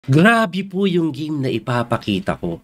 Grabe po yung game na ipapakita ko.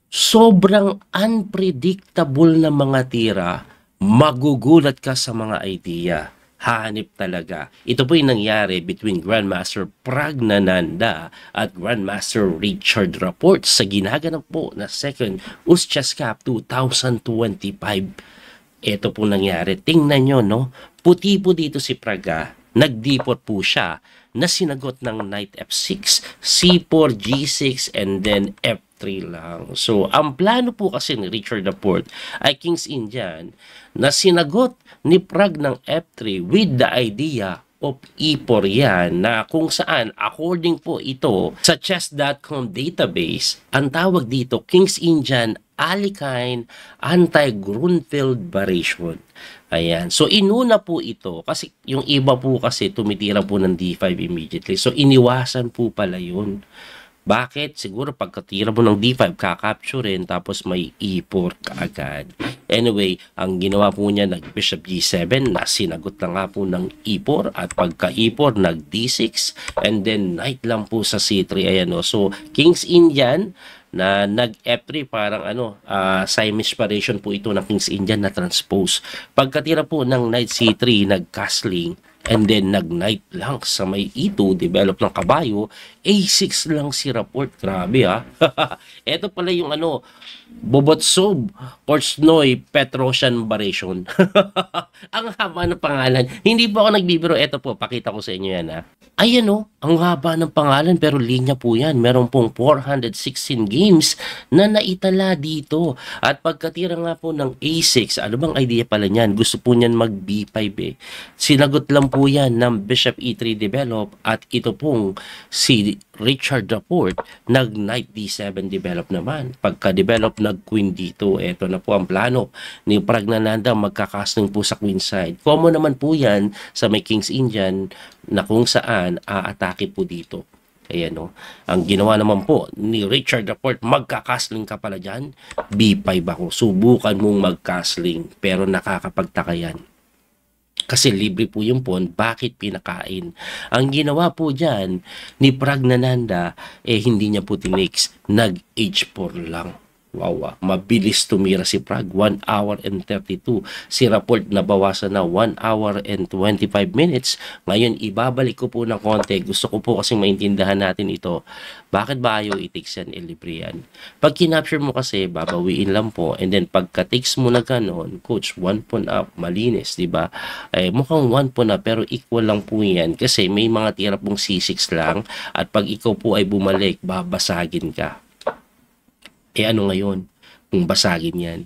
Sobrang unpredictable na mga tira, magugulat ka sa mga idea. Hanip talaga. Ito po yung nangyari between Grandmaster Pragnananda at Grandmaster Richard Rapport sa ginaganap po na second USCHESS Cup 2025. Ito po nangyari. Tingnan nyo, no? Puti po dito si Praga. Nagdipot po siya na sinagot ng knight f6, c4, g6, and then f3 lang. So, ang plano po kasi ni Richard Laporte ay King's Indian na sinagot ni Prag ng f3 with the idea of e4 yan na kung saan according po ito sa chess.com database, ang tawag dito King's Indian Alekhine Anti-Grunfeld Variation. Ayan. So, inuna po ito kasi yung iba po kasi tumitira po ng D5 immediately. So, iniwasan po pala yun. Bakit? Siguro pagkatira mo ng D5, kakapturein tapos may E4 kaagad. Anyway, ang ginawa po niya nag-Bishop G7 na sinagot na nga po ng E4 at pagka E4 nag-D6 and then Knight lang po sa C3. Ayan o. So, King's Indian na nag-F3 parang Siamese variation po ito ng King's Indian na transpose. Pagkatira po ng Knight C3, nag-castling and then nag-knight lang sa may E2, develop ng kabayo, A6 lang si Rapport. Grabe ha. Ito pala yung Bobotsov, Portsnoy, Petrosian Variation. Ang haba ng pangalan. Hindi po ako nagbibiro. Ito po, pakita ko sa inyo yan ha. Ayan ang haba ng pangalan pero linya po yan. Meron pong 416 games na naitala dito. At pagkatira nga po ng A6, ano bang idea pala niyan? Gusto po niyan mag B5 eh. Sinagot lang po yan ng Bishop E3 develop at ito pong si Richard Rapport nag-Knight D7 develop naman. Pagka-develop nag-Queen D2, eto na po ang plano ni Pragnananda, magkakasling po sa Queen side. Common naman po yan sa may King's Indian na kung saan aatake po dito. Ayan o. Ang ginawa naman po ni Richard Rapport, magkakasling ka pala dyan. B5 ako. Subukan mong magkasling pero nakakapagtaka yan. Kasi libre po yung pawn, bakit pinakain? Ang ginawa po dyan ni Pragnananda, hindi niya po tinix, nag-H4 lang. Wow, mabilis tumira si Prag, 1 hour and 32. Si Rapport nabawasan na 1 hour and 25 minutes. Ngayon, ibabalik ko po ng konti. Gusto ko po kasing maintindahan natin ito. Bakit ba ayaw i-takes yan, libre yan? Pag kinapture mo kasi, babawiin lang po. And then, pagka-takes mo na ganon, coach, 1 pawn up, malinis, di ba? Mukhang 1 pawn up, pero equal lang po yan. Kasi may mga tira pong C6 lang. At pag ikaw po ay bumalik, babasagin ka. Ano ngayon? Kung basagin yan,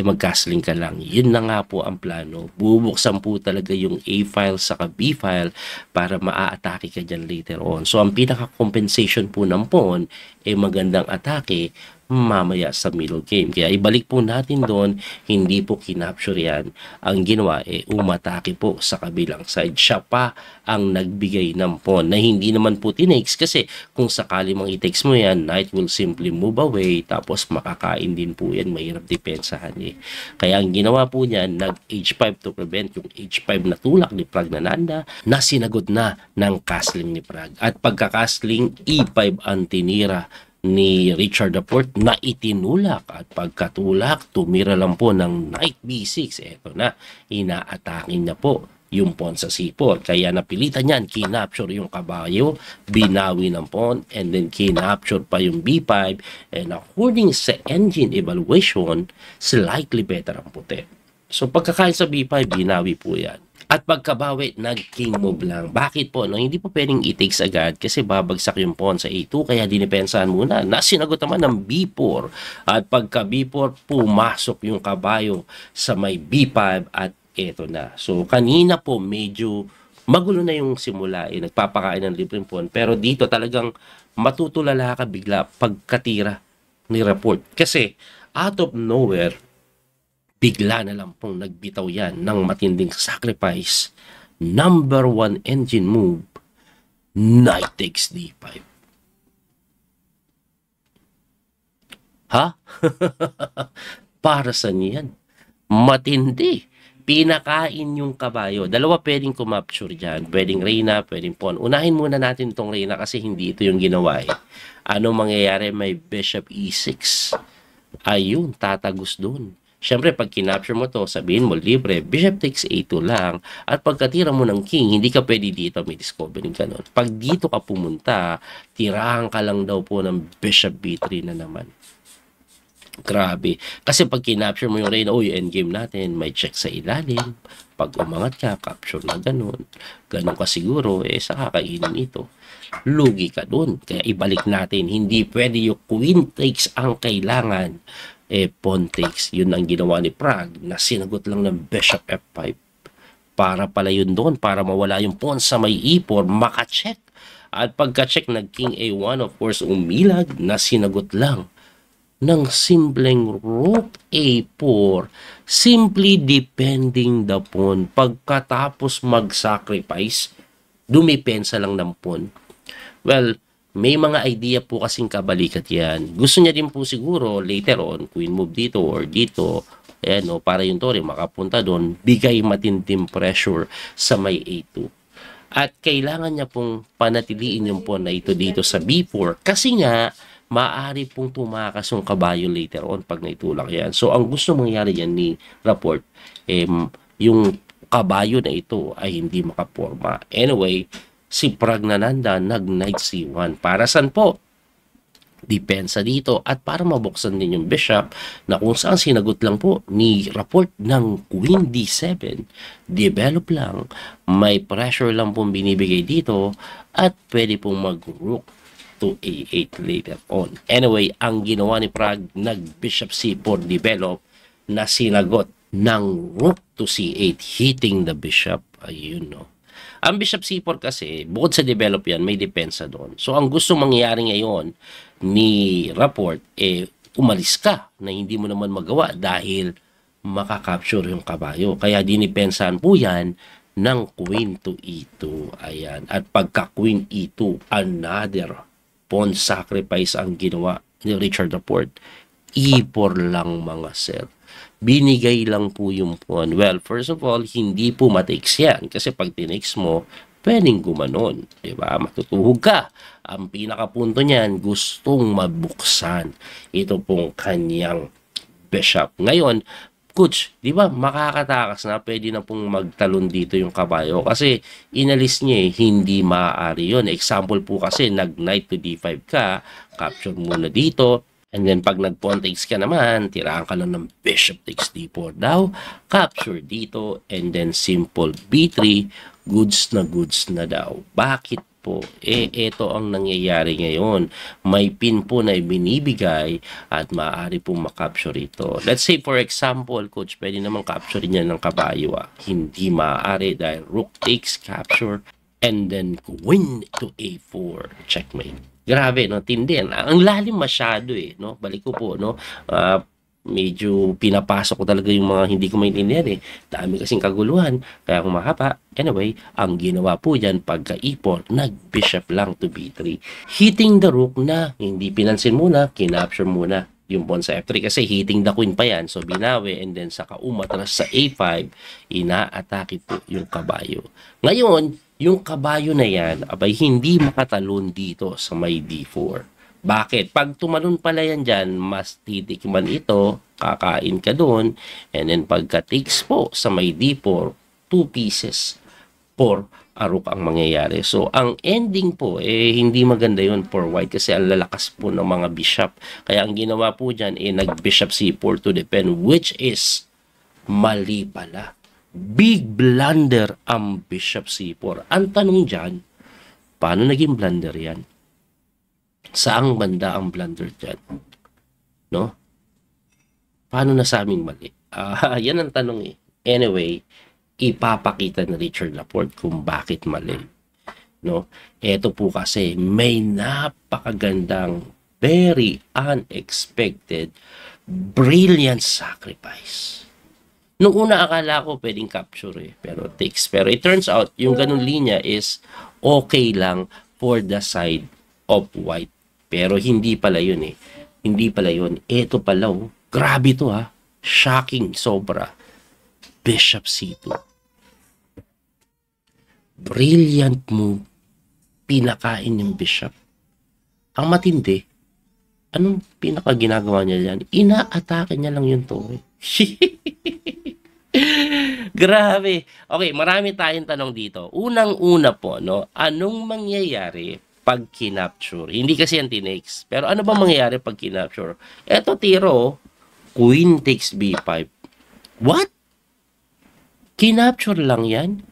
mag-castling ka lang. Yun na nga po ang plano. Bubuksan po talaga yung A file sa B file para maa-atake ka dyan later on. So, ang pinaka-compensation po ng pawn, magandang atake mamaya sa middle game. Kaya ibalik po natin doon, hindi po kinapture yan. Ang ginawa, umatake po sa kabilang side. Siya pa ang nagbigay ng pawn na hindi naman po tinakes kasi kung sakali mang i-takes mo yan, knight will simply move away tapos makakain din po yan. Mahirap depensahan eh. Kaya ang ginawa po niyan, nag-H5 to prevent yung H5 na tulak ni Pragnananda na sinagot na ng castling ni Prag. At pagka-castling, E5 ang tinira ni Richard Rapport na itinulak at pagkatulak tumira lang po ng Knight B6. Eto na, inaatakin niya po yung pawn sa C4. Kaya napilitan niyan, kinapture yung kabayo, binawi ng pawn, and then kinapture pa yung B5. And according sa engine evaluation, slightly better ang puti. So pagkakain sa B5, binawi po yan. At pagkabawi, nag-king move lang. Bakit po? No? Hindi po pwedeng i-takes agad kasi babagsak yung pawn sa A2 kaya dinipensahan muna. Nasinagot naman ng B4. At pagka B4, pumasok yung kabayo sa may B5 at eto na. So kanina po medyo magulo na yung simula. Nagpapakain ng libreng pawn. Pero dito talagang matutulala ka bigla pagkatira ni Rapport. Kasi out of nowhere, bigla na lang pong nagbitaw yan ng matinding sacrifice. Number 1 engine move, Knight takes D5. Ha? Para sa niyan? Matindi. pinakain yung kabayo. Dalawa pwedeng kumapture dyan. Pwedeng reyna, pwedeng pawn. Unahin muna natin itong reyna kasi hindi ito yung ginawa eh. Ano mangyayari? May bishop e6. Ayun, tatagos dun. Siyempre, pag kinapture mo to, sabihin mo libre, bishop takes a2 lang. At pagkatira mo ng king, hindi ka pwede dito, may discovering ka nun. Pag dito ka pumunta, tirahan ka lang daw po ng bishop b3 na naman. Grabe. Kasi pag kinapture mo yung reyna, endgame natin, may check sa ilalim. Pag umangat ka, capture na ganun. Ganun ka siguro, sa kakainin ito. Lugi ka dun. Kaya ibalik natin, hindi pwede yung queen takes ang kailangan. Pawn takes. Yun ang ginawa ni Prague na sinagot lang ng bishop f5. Para pala yun doon, para mawala yung pawn sa may e4, maka-check. At pagka-check nag king a1, of course, umilag na sinagot lang ng simpleng rook a4, simply defending the pawn. Pagkatapos mag-sacrifice, dumipensa lang ng pawn. Well, may mga idea po kasing kabalikat yan. Gusto niya din po siguro later on, queen move dito or dito, para yung tore makapunta doon, bigay matinding pressure sa may a2. At kailangan niya pong panatiliin yung pawn na ito dito sa b4 kasi nga, maaari pong tumakas yung kabayo later on pag naitulak yan. So, ang gusto mangyari yan ni Rapport, yung kabayo na ito ay hindi makaporma. Anyway, si Pragnanandha nag-knight c1. Para saan po? Depensa dito at para mabuksan din yung bishop na kung saan sinagot lang po ni Rapport ng queen d7. Develop lang, may pressure lang pong binibigay dito at pwede pong mag-rook to a8 later on. Anyway, ang ginawa ni Prague, nag-bishop c4 develop na sinagot ng rook to c8, hitting the bishop. Ayun, no. Ang bishop c4 kasi, bukod sa develop yan, may depensa doon. So, ang gusto mangyari ngayon ni Rapport, umalis ka na hindi mo naman magawa dahil makakapture yung kabayo. Kaya dinipensahan po yan ng queen to e2. Ayan. At pagka queen e2, another pawn sacrifice ang ginawa ni Richard Rapport. E4 lang mga sir. Binigay lang po yung pawn. Well, first of all, hindi po matakes yan. Kasi pag tinakes mo, pwedeng gumanon. Diba? Matutuhog ka. Ang pinakapunto niyan, gustong mabuksan. Ito pong kanyang bishop. Ngayon, coach, di ba makakatakas na pwede na pong magtalon dito yung kabayo kasi inalis niya hindi maaari yun. Example po kasi nag-knight to d5 ka, capture muna dito, and then pag nag-pawn takes ka naman, tirahan ka lang ng bishop takes d4 daw, capture dito, and then simple b3, goods na daw. Bakit po? Ito ang nangyayari ngayon. May pin po na ibinibigay at maaari pong makapture ito. Let's say for example, coach, pwede naman capture niya ng kabayo. Hindi maaari dahil rook takes capture and then queen to a4. Checkmate. Grabe, no? Tindi. Ang lalim masyado no? Balik ko po, no? Medyo pinapasok ko talaga yung mga hindi ko maintindihan Dami kasing kaguluhan, kaya kung mahaba. Anyway, ang ginawa po dyan, pagka e4, nag-bishop lang to b3. Hitting the rook na hindi pinansin muna, kinapture muna yung pawn sa f3 kasi hitting the queen pa yan. So, binawi and then saka umatras sa a5, inaatake po yung kabayo. Ngayon, yung kabayo na yan, abay hindi makatalon dito sa may d4. Bakit? Pag tumalon pala yan dyan, mas titikman ito, kakain ka doon, and then pagka takes po sa may d4, 2 pieces for a rook ang mangyayari. So, ang ending po, hindi maganda yon for white kasi ang lalakas po ng mga bishop. Kaya ang ginawa po dyan, nag-bishop c4 to defend, which is mali pala. Big blunder ang bishop c4. Ang tanong dyan, paano naging blunder yan? Saang banda ang blunder dyan? No? Paano nasabing mali? Yan ang tanong Anyway, ipapakita ni Richard Rapport kung bakit mali. No? Ito po kasi may napakagandang, very unexpected, brilliant sacrifice. Nung una akala ko pwedeng capture pero takes. Pero it turns out, yung ganun linya is okay lang for the side of white. Pero hindi pala yun Hindi pala yun. Ito pala Grabe to Shocking sobra. Bishop C2. Brilliant move. Pinakain yung bishop. Ang matindi, anong pinaka ginagawa niya dyan? Ina-atake niya lang yung torre. Grabe. Okay, marami tayong tanong dito. Unang-una po, no, anong mangyayari pag kinapture? Hindi kasi yan tinex. Pero ano ba mangyayari pag kinapture? Eto tiro, queen takes b5. What? Kinapture lang yan?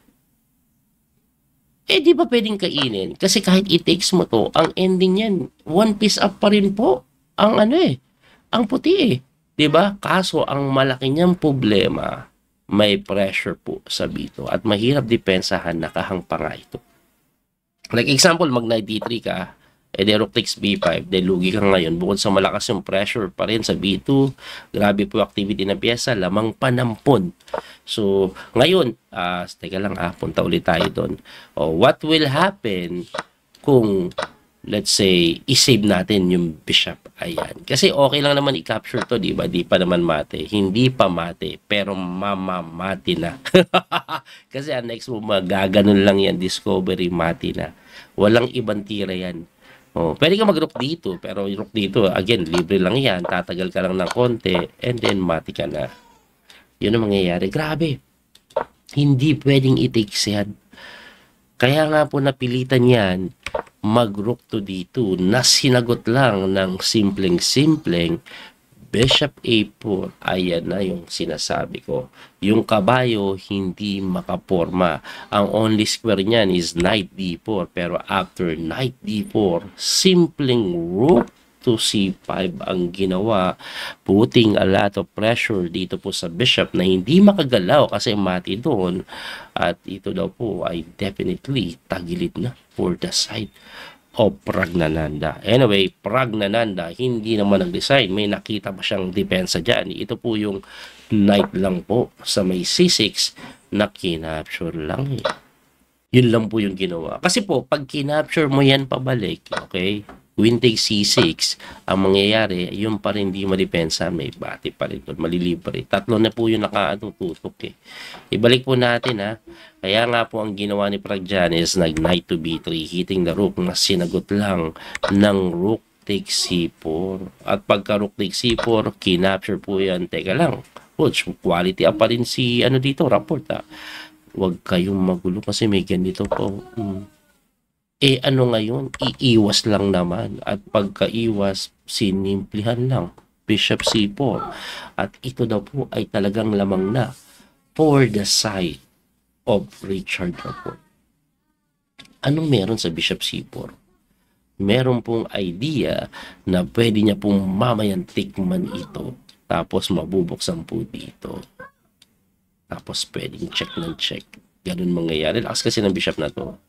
Eh, di ba pwedeng kainin? Kasi kahit i-takes mo to, ang ending yan, one piece up pa rin po. Ang ang puti eh. Di ba? Kaso, ang malaki niyang problema, may pressure po sa B2 at mahirap depensahan nakahang pa nga ito. Like example, mag knight d3 ka, de rook takes b5, de lugi ka ngayon. Bukod sa malakas yung pressure pa rin sa b2, grabe po activity ng pyesa, lamang panampon. So, ngayon, teka lang punta ulit tayo doon. What will happen kung, let's say, isave natin yung bishop? Ayan. Kasi okay lang naman i-capture to, di ba? Di pa naman mate. Hindi pa mate, pero mamamati na. Kasi ang next mo, magaganon lang yan, discovery, mati na. Walang ibang tira yan. Pwede ka mag-rook dito, pero rook dito, again, libre lang yan. Tatagal ka lang ng konti, and then mati ka na. Yun ang mangyayari. Grabe. Hindi pwedeng i-takes yan. Kaya nga po napilitan yan, mag-rook to d2 na sinagot lang ng simpleng-simpleng bishop a4. Ayan na yung sinasabi ko. Yung kabayo hindi makaporma. Ang only square niyan is knight d4. Pero after knight d4, simpleng rook to c5 ang ginawa, putting a lot of pressure dito po sa bishop na hindi makagalaw kasi mati doon. At ito daw po ay definitely tagilid na for the side of Pragnananda. Anyway, Pragnananda hindi naman nag-design. May nakita pa siyang depensa dyan. Ito po yung knight lang po sa may c6 na kinapture lang. Yun lang po yung ginawa. Kasi po, pag kinapture mo yan pabalik, okay, queen takes c6, ang mangyayari, yung pa rin hindi madipensa, may bati pa rin doon, malilibre. Tatlo na po yung nakatututok eh. Ibalik po natin ha. Kaya nga po ang ginawa ni Pragjan is nag-knight to b3, hitting the rook na sinagot lang ng rook takes c4. At pagka rook takes c4, kinapture po yan. Teka lang, coach, quality up pa rin si dito, rapport ha. Huwag kayong magulo kasi may ganito po. Ngayon, iiwas lang naman. At pagkaiwas, sinimplihan lang. Bishop c4. At ito daw po ay talagang lamang na for the side of Richard Rapport. Anong meron sa Bishop c4? Meron pong idea na pwede niya pong mamayang tikman ito. Tapos mabubuksan po dito. Tapos pwedeng check ng check. Ganun mangyayari. Lakas kasi ng bishop na to.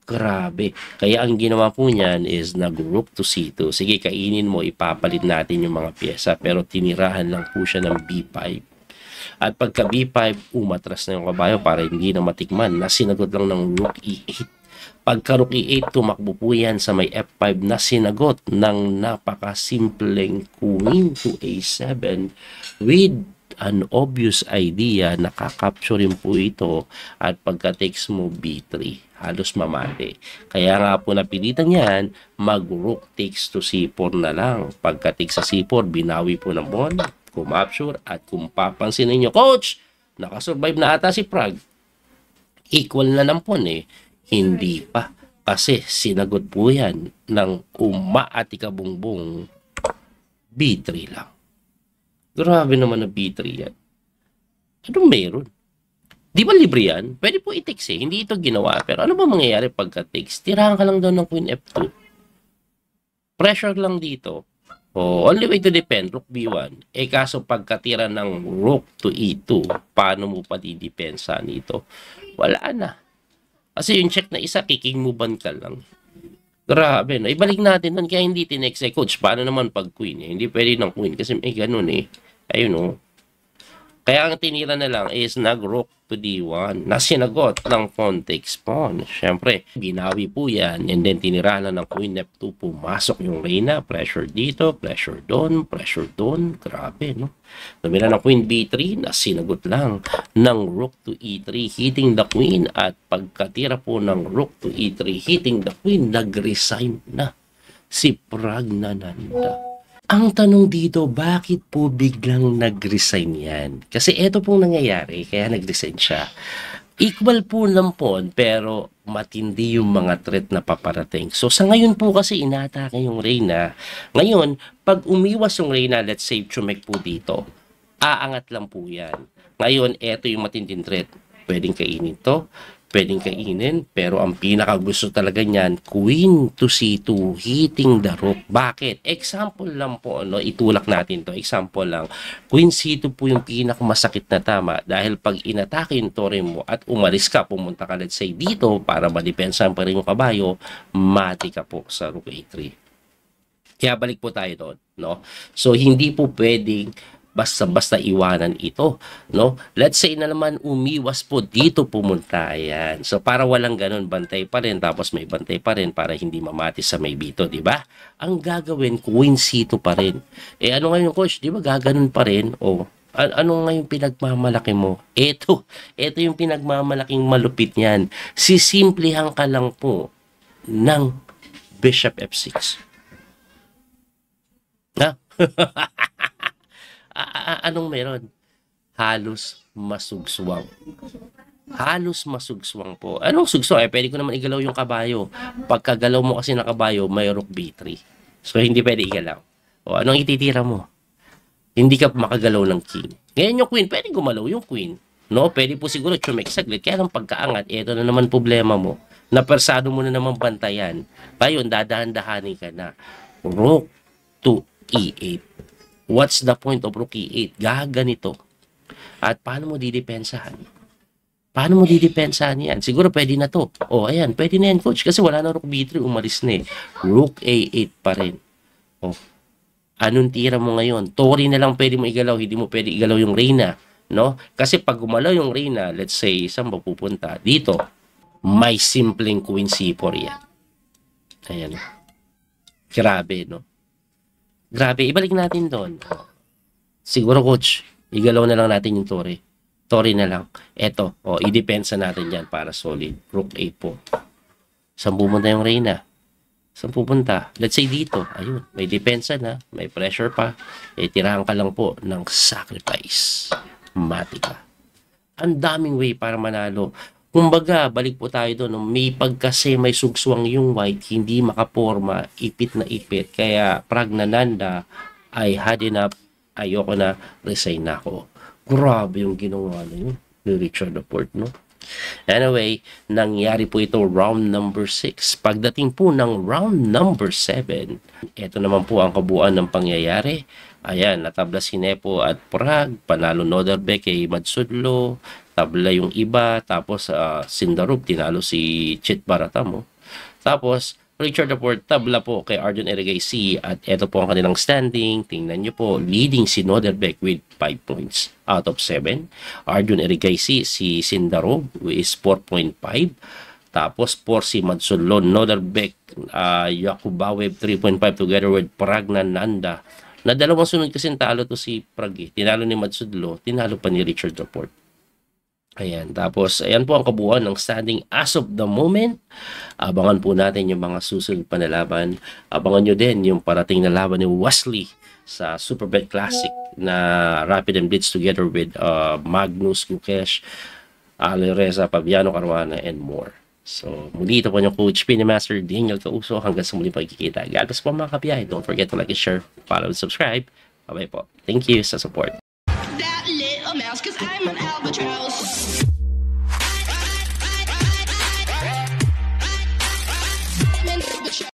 Grabe. Kaya ang ginawa po niyan is nag-rook to c2. Sige, kainin mo, ipapalit natin yung mga pyesa. Pero tinirahan lang po siya ng b5. At pagka b5, umatras na yung kabayo para hindi na matikman. Nasinagot lang ng rook e8. Pagka rook e8, tumakbo po yan sa may f5 na sinagot ng napakasimpleng queen to a7 with an obvious idea, nakakapture po ito at pagka-takes mo b3, halos mamate. Kaya nga po napilitan yan, mag-rook takes to c4 na lang. Pagka-takes sa c4, binawi po ng pawn, kumapture, at kung papansin ninyo, coach, nakasurvive na ata si Prag. Equal na ng pawn eh. Hindi pa. Kasi sinagot po yan ng umaati-kabungbong b3 lang. Grabe naman na b3 yan. Anong meron? Di ba libre yan? Pwede po i-takes eh. Hindi ito ginawa. Pero ano ba mangyayari pagka-takes? Tirahan ka lang daw ng queen f2. Pressure lang dito. Only way to defend, rook b1. Kaso pagkatira ng rook to e2, paano mo pa didepensa nito? Wala na. Kasi yung check na isa, kicking mo ban ka lang. Grabe, no? Ibalik natin nun. Kaya hindi tinex coach. Paano naman pag queen? Hindi pwede ng queen kasi may ganun eh. Ayun, Kaya ang tinira na lang is nag-rook to D1 na sinagot ng context pawn. Siyempre, binawi po yan. And then tinira na ng Queen F2, pumasok yung Reyna. Pressure dito, pressure doon, pressure doon. Grabe, no? Tumira ng Queen B3 na sinagot lang ng Rook to E3 hitting the Queen. At pagkatira po ng Rook to E3 hitting the Queen, nag-resign na si Pragnananda. Ang tanong dito, bakit po biglang nag-resign yan? Kasi ito pong nangyayari, kaya nag-resign siya. Equal po ng pawn, pero matindi yung mga threat na paparating. So sa ngayon po kasi inatake yung Reyna. Ngayon, pag umiwas yung Reyna, let's say Chumek po dito, aangat lang po yan. Ngayon, ito yung matinding threat. Pwedeng kainin to, pwedeng kainin, pero ang pinakagusto talaga niyan, Queen to C2, hitting the rook. Bakit? Example lang po, no? Itulak natin to. Example lang. Queen C2 po yung pinakamasakit na tama dahil pag inatake yung tore mo at umalis ka, pumunta ka let's say dito para madepensahan pa rin yung kabayo, mati ka po sa rook A3. Kaya balik po tayo doon, no? So, hindi po pwedeng basta-basta iwanan ito, no? Let's say na naman umiwas po dito pumunta, ayan. So para walang ganun, bantay pa rin, tapos may bantay pa rin para hindi mamati sa may bito, di ba? Ang gagawin, Queen C2 pa rin. Eh ano ngayon, coach, di ba gaganon pa rin? O ano ngayon pinagmamalaki mo? Ito yung pinagmamalaking malupit niyan. Sisimplihan ka lang po ng Bishop F6. Ha? Anong meron? Halos masugswang. Halos masugswang po. Anong sugswang? Pwede ko naman igalaw yung kabayo. Pagkagalaw mo kasi ng kabayo, may rook B3. So, hindi pwede igalaw. O, anong ititira mo? Hindi ka makagalaw ng king. Ngayon yung queen, pwede gumalaw yung queen. No? Pwede po siguro Chumek saglit. Kaya ng pagkaangat, ito na naman problema mo. Napersado mo na naman bantayan. Ngayon, dadahan-dahanin ka na. Rook to E8. What's the point of rook E8? Gaganito. At paano mo didepensahan? Paano mo didepensahan yan? Siguro pwede na to. O, ayan. Pwede na yan, coach. Kasi wala na rook B3. Umalis na eh. Rook A8 pa rin. O, anong tira mo ngayon? Tori na lang pwede mo igalaw. Hindi mo pwede igalaw yung Reyna. No? Kasi pag gumalaw yung Reyna, let's say, saan ba pupunta? Dito. May simpleng Queen C4 yan. Ayan. Grabe, no? Grabe, ibalik natin doon. Siguro, coach, igalaw na lang natin yung Tori. Tori na lang. Eto, i-depensa natin yan para solid. Rook A po. Saan pupunta yung Reyna? Saan pupunta? Let's say dito. Ayun, may depensa na. May pressure pa. Tirahan ka lang po ng sacrifice. Mati ka. Ang daming way para manalo. Kumbaga, balik po tayo doon. May pagkasi may sugswang yung white, hindi makaporma, ipit na ipit. Kaya Pragnananda, I had enough, ayoko na, resign na ako. Grabe yung ginawa na yun ni Richard Laporte, no? Anyway, nangyari po ito round number 6. Pagdating po ng round number 7, ito naman po ang kabuuan ng pangyayari. Ayan, natabla si Nepo at Prag, panalo Noderbek kay Madsudlo, tabla yung iba, tapos Sindarub, tinalo si Chit Baratamo. Tapos, Richard Laporte, tabla po kay Arjun Erigay at ito po ang kanilang standing. Tingnan nyo po, leading si Noderbek with 5 points out of 7. Arjun Erigay si Sindarub is 4.5. Tapos, 4 si Madsudlo, Noderbek, Yakubawev 3.5 together with Pragnananda. Na dalawang sunod kasi talo to si Prag. Tinalo ni Madsudlo, tinalo pa ni Richard Laporte. Ayan, tapos ayan po ang kabuuan ng standing as of the moment. Abangan po natin yung mga susunod pa na laban. Abangan nyo din yung parating na laban ni Wesley sa Superbet Classic na Rapid and Blitz together with Magnus Gukesh, Ale Reza, Fabiano Caruana, and more. So, muli ito po yung Coach Pinamaster Daniel Causo. Hanggang sa muli pagkikita. God bless po mga kabiyahe. Don't forget to like and share, follow and subscribe. Bye-bye po. Thank you sa support. That little mouse, 'cause I'm an album.